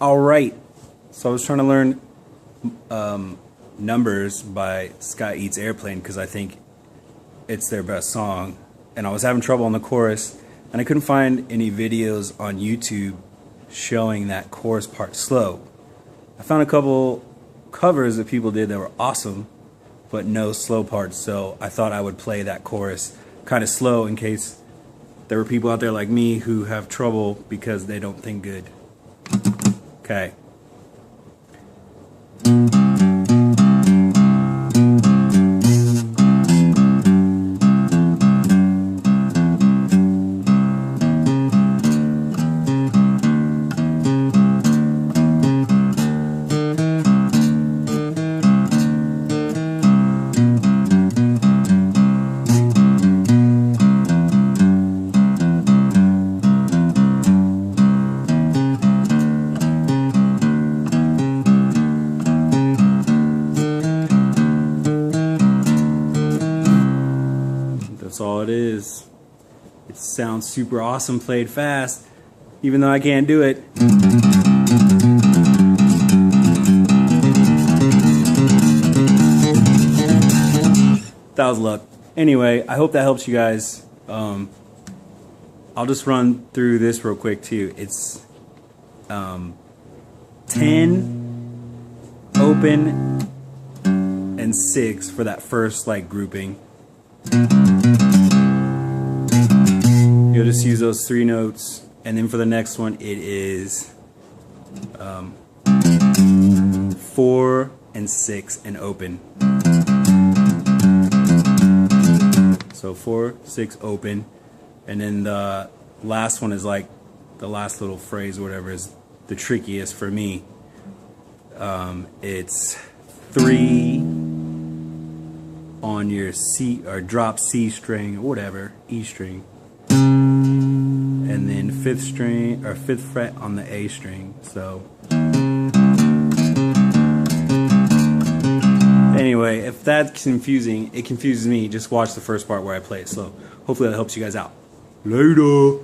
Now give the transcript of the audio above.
Alright, so I was trying to learn Numbers by Sky Eats Airplane because I think it's their best song, and I was having trouble on the chorus, and I couldn't find any videos on YouTube showing that chorus part slow. I found a couple covers that people did that were awesome, but no slow parts, so I thought I would play that chorus kind of slow in case there were people out there like me who have trouble because they don't think good. Okay. That's all it is. It sounds super awesome played fast, even though I can't do it. That was luck. Anyway, I hope that helps you guys. I'll just run through this real quick too. It's 10 open and 6 for that first like grouping. You'll just use those 3 notes, and then for the next one it is 4 and 6 and open. So 4, 6 open, and then the last one is like the last little phrase or whatever is the trickiest for me. It's 3 on your C or drop C string or whatever, E string, and then 5th string or 5th fret on the A string. So anyway, if that's confusing, it confuses me. Just watch the first part where I play it slow. Hopefully that helps you guys out. Later.